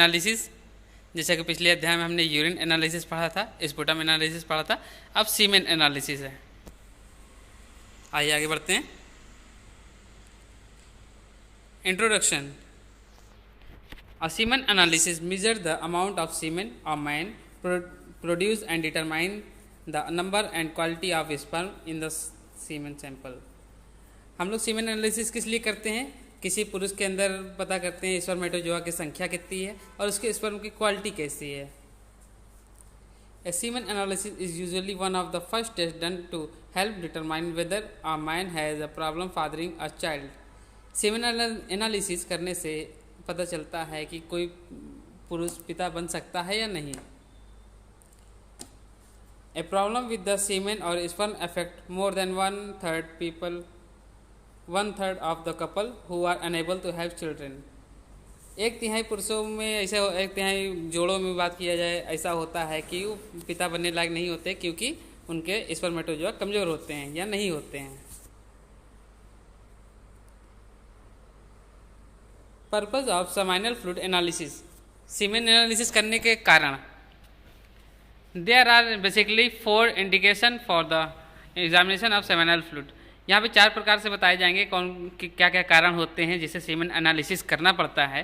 Analysis. जैसा कि पिछले अध्याय में हमने यूरिन एनालिसिस पढ़ा था, स्पुटम एनालिसिस पढ़ा था, अब सीमेन एनालिसिस है। आइए आगे बढ़ते हैं। Introduction. A semen analysis measures the amount of semen or man produced and determine the number and quality of sperm in the semen sample। हम लोग सीमेन एनालिसिस किस लिए करते हैं? किसी पुरुष के अंदर पता करते हैं स्पर्मेटोजोआ की संख्या कितनी है और उसके स्पर्म की क्वालिटी कैसी है। A semen analysis is usually one of the first tests done to help determine whether a man has a problem fathering a child। Semen analysis करने से पता चलता है कि कोई पुरुष पिता बन सकता है या नहीं। A problem with the semen or sperm affect more than one third of the couple who are unable to have children। एक तिहाई पुरुषों में ऐसा, एक तिहाई जोड़ों में बात किया जाए ऐसा होता है कि वो पिता बनने लायक नहीं होते क्योंकि उनके स्पर्मेटोजोआ कमज़ोर होते हैं या नहीं होते हैं। Purpose of seminal fluid analysis. Semen analysis करने के कारण there are basically 4 indication for the examination of seminal fluid. यहाँ पे 4 प्रकार से बताए जाएंगे कौन क्या क्या कारण होते हैं जिसे सीमेन एनालिसिस करना पड़ता है।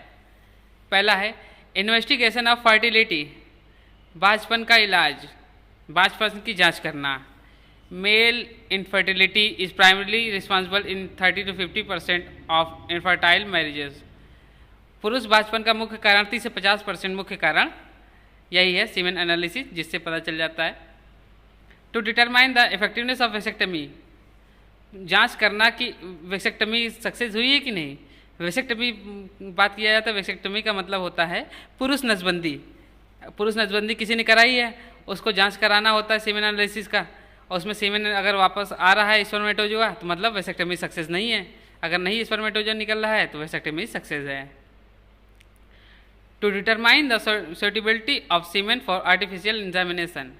पहला है इन्वेस्टिगेशन ऑफ फर्टिलिटी, बांझपन का इलाज, बांझपन की जांच करना। Male infertility is primarily responsible in 30 to 50% of infertile marriages. पुरुष बांझपन का मुख्य कारण 30 से 50% मुख्य कारण यही है सीमेन एनालिसिस, जिससे पता चल जाता है। To determine the effectiveness of vasectomy, जांच करना कि वेसेक्टमी सक्सेस हुई है कि नहीं। वेसेक्टमी बात किया जाता है, वेसेक्टमी का मतलब होता है पुरुष नसबंदी। पुरुष नसबंदी किसी ने कराई है, उसको जांच कराना होता है सीमेन एनालिसिस का, और उसमें सीमेन अगर वापस आ रहा है स्पर्मेटोजोआ तो मतलब वेसेक्टमी सक्सेस नहीं है। अगर नहीं स्पर्मेटोजोआ निकल रहा है तो वेसेक्टमी सक्सेस है। To determine the suitability of semen for artificial insemination,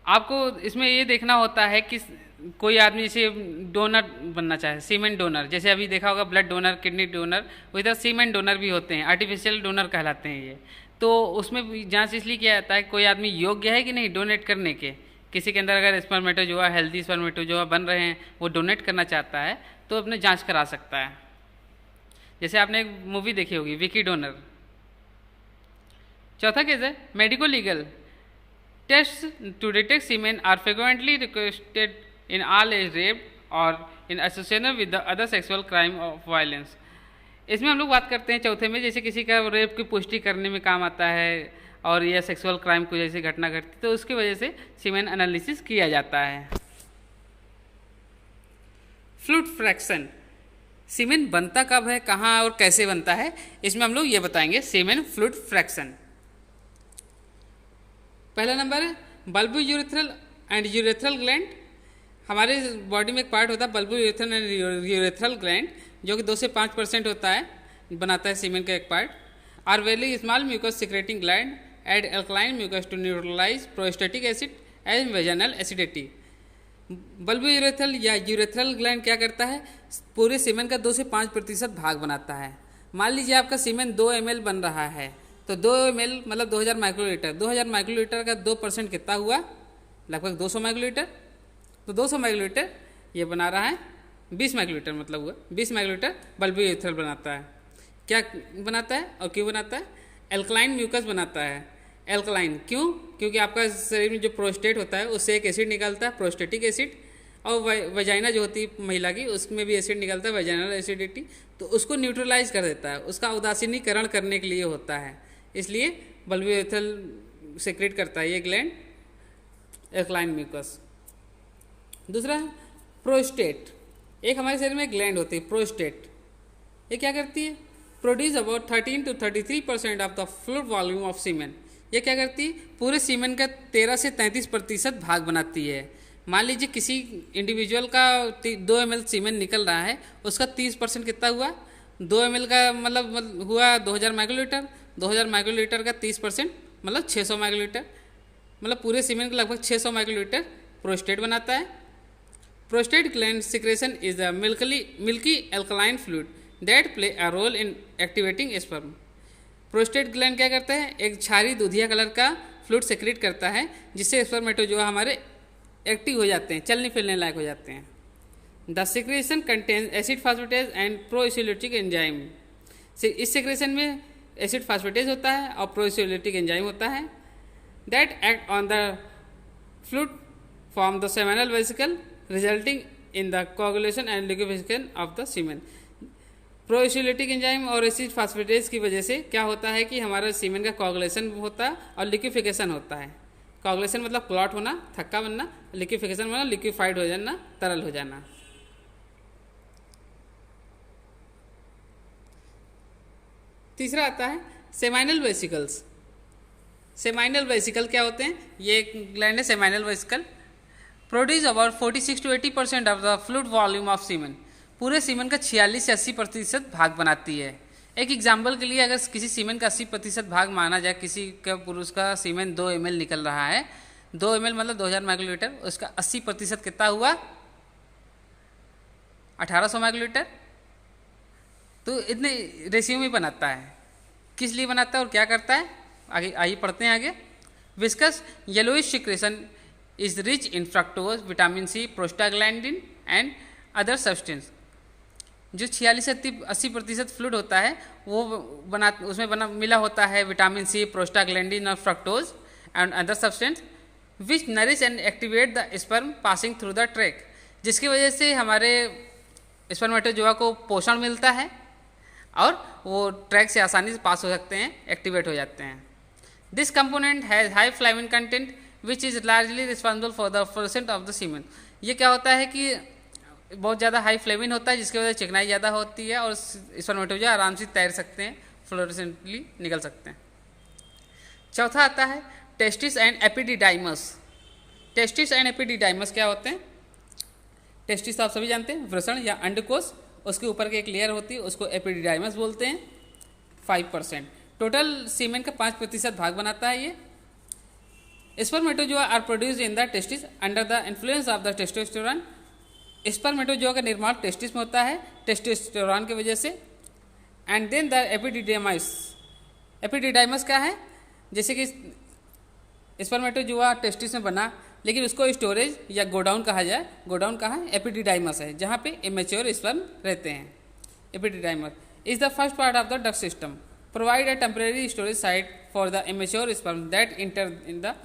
आपको इसमें ये देखना होता है कि कोई आदमी जैसे डोनर बनना चाहे, सीमेन डोनर, जैसे अभी देखा होगा ब्लड डोनर, किडनी डोनर, इधर सीमेन डोनर भी होते हैं, आर्टिफिशियल डोनर कहलाते हैं ये। तो उसमें जांच इसलिए किया जाता है कोई आदमी योग्य है कि नहीं डोनेट करने के। किसी के अंदर अगर स्पर्मेटोजोआ, हेल्दी स्पर्मेटोजोआ बन रहे हैं, वो डोनेट करना चाहता है तो अपने जाँच करा सकता है। जैसे आपने एक मूवी देखी होगी विकी डोनर। चौथा केस है medico legal. Test to detect semen are frequently requested in all age rape or in association with the other sexual crime of violence। इसमें हम लोग बात करते हैं चौथे में, जैसे किसी का रेप की पुष्टि करने में काम आता है और यह सेक्सुअल क्राइम को जैसे घटना घटती तो उसकी वजह से सीमेन एनालिसिस किया जाता है। फ्लूइड फ्रैक्शन, सीमेन बनता कब है, कहाँ और कैसे बनता है, इसमें हम लोग ये बताएंगे सीमेन फ्लूइड फ्रैक्शन। पहला नंबर है bulbo urethral and urethral gland. हमारे बॉडी में एक पार्ट होता है bulbo urethral and urethral gland, जो कि 2 से 5% होता है, बनाता है सीमेन का एक part. Are very small mucus secreting gland add alkaline mucus to neutralise prostatic acid as vaginal acidity. Bulbo urethral या यूरेथ्रल ग्लैंड क्या करता है, पूरे सीमेन का 2 से 5% भाग बनाता है। मान लीजिए आपका सीमेन 2 ml बन रहा है, तो 2 ml मतलब 2000 माइक्रोलीटर। 2000 माइक्रोलीटर का 2% कितना हुआ, लगभग 200 माइक्रोलीटर। तो 200 माइक्रोलीटर ये बना रहा है, 20 माइक्रोलीटर मतलब हुआ 20 माइक्रोलीटर बल्बो यूरेथ्रल बनाता है। क्या बनाता है और क्यों बनाता है? एल्कलाइन म्यूकस बनाता है। एल्कलाइन क्यों? क्योंकि आपका शरीर में जो प्रोस्टेट होता है उससे एक एसिड निकलता है, प्रोस्टेटिक एसिड, और वजाइना जो होती है महिला की उसमें भी एसिड निकलता है, वजाइनल एसिडिटी, तो उसको न्यूट्रलाइज कर देता है, उसका उदासीनीकरण करने के लिए होता है। इसलिए बल्बो यूरेथ्रल सेक्रेट करता है ये ग्लैंड एल्कलाइन म्यूकस। दूसरा है प्रोस्टेट। एक हमारे शरीर में ग्लैंड होती है प्रोस्टेट, ये क्या करती है, produce about 13 to 33% of the fluid volume of semen. ये क्या करती है, पूरे सीमेन का 13 से 33% भाग बनाती है। मान लीजिए किसी इंडिविजुअल का 2 ml सीमेन निकल रहा है, उसका 30% कितना हुआ, 2 ml का मतलब हुआ 2000 माइक्रोलीटर। 2000 माइक्रोलीटर का 30% मतलब 600 माइक्रोलीटर, मतलब पूरे सीमेन का लगभग 600 माइक्रोलीटर प्रोस्टेट बनाता है। Prostate gland secretion is a milky alkaline fluid that play a role in activating sperm। Prostate gland क्या करता है, एक क्षारी दूधिया कलर का फ्लूइड सेक्रेट करता है, जिससे स्पर्मेटोजोआ हमारे एक्टिव हो जाते हैं, चलने फिरने लायक हो जाते हैं। The secretion contains acid phosphatase and proteolytic enzyme. इस सेक्रेशन में एसिड फास्फेटेज होता है और प्रोइसोलिटिक एंजाइम होता है that act on the fluid from the seminal vesicle resulting in the coagulation and liquefaction of the semen. Proteolytic enzyme और acid phosphatase की वजह से क्या होता है कि हमारा सीमेन का कोगुलेशन होता है और लिक्विफिकेशन होता है। कोगुलेशन मतलब क्लॉट होना, थक्का बनना, लिक्विफिकेशन मतलब लिक्विफाइड हो जाना, तरल हो जाना। तीसरा आता है सेमाइनल वेसिकल्स। सेमाइनल वेसिकल क्या होते हैं, ये एक ग्लैंड है seminal vesicle, produce about 46 to 80% of the fluid volume of semen. पूरे सीमेन का 46 से 80% भाग बनाती है। एक एग्जाम्पल के लिए अगर किसी सीमेन का 80% भाग माना जाए, किसी का पुरुष का सीमेन 2 ml निकल रहा है, 2 ml मतलब 2000 माइक्रोलीटर, उसका 80% कितना हुआ, 1800 माइक्रोलीटर। तो इतने रेशियो में बनाता है। किस लिए बनाता है और क्या करता है, आगे आइए पढ़ते हैं आगे। Viscous yellowish secretion is rich in fructose, vitamin C, prostaglandin and other substance. जो 46 से 80% फ्लूइड होता है वो उसमें मिला होता है विटामिन सी, प्रोस्टाग्लैंडिन और fructose and other substance which nourish and activate the sperm passing through the track, जिसकी वजह से हमारे स्पर्मेटोजोआ को पोषण मिलता है और वो ट्रैक से आसानी से पास हो सकते हैं, एक्टिवेट हो जाते हैं। This component has high flavin content which is largely responsible for the fluorescent of the semen. ये क्या होता है कि बहुत ज़्यादा हाई फ्लेविन होता है, जिसकी वजह से चिकनाई ज़्यादा होती है और स्पर्मेटोजोआ आराम से तैर सकते हैं, फ्लोरेसेंटली निकल सकते हैं। चौथा आता है testis and epididymis. Testis and epididymis क्या होते हैं, टेस्टिस आप सभी जानते हैं, वृषण या अंडकोश, उसके ऊपर की एक लेयर होती है, उसको एपिडिडाइमस बोलते हैं। 5% टोटल सीमेन का 5% भाग बनाता है ये। Spermatozoa are produced in the testis under the influence of the testosterone. Spermatozoa का निर्माण टेस्टिस में होता है टेस्टोस्टेरोन की वजह से। And then the epididymis. Epididymis क्या है, जैसे कि स्पर्मेटोजोआ टेस्टिस में बना, लेकिन उसको स्टोरेज या गोडाउन कहा जाए। गोडाउन कहाँ है, एपिडिडाइमस है, जहाँ पे इमेच्योर स्पर्म रहते हैं। Epididymis is the first part of the duct system, provide a temporary storage site for the immature sperm that inter in the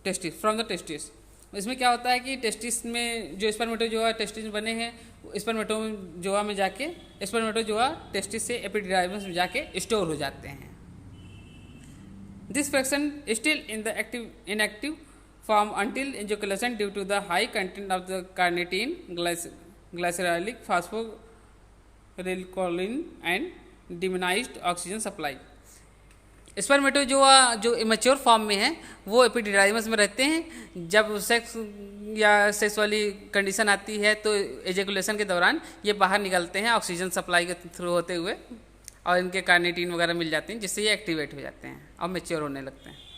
testis from the testis. इसमें क्या होता है कि टेस्टिस में जो स्पर्मेटोजोआ टेस्टिस में बने हैं, स्पर्मेटोजोआ में जाके स्पर्मेटोजोआ टेस्टिस से एपिडिडाइमस में जाके स्टोर हो जाते हैं। This fraction still in the inactive form until ejaculation due to the high content of the carnitine, glycerolic, phosphoryl and diminished oxygen supply। Spermatozoa जो इमेच्योर फॉर्म में है वो एपिडिडाइमस में रहते हैं। जब सेक्स या सेक्स वाली कंडीशन आती है तो एजेकुलेशन के दौरान ये बाहर निकलते हैं ऑक्सीजन सप्लाई के थ्रू होते हुए, और इनके कार्निटीन वगैरह मिल जाते हैं, जिससे ये एक्टिवेट हो जाते हैं और मैच्योर होने लगते हैं।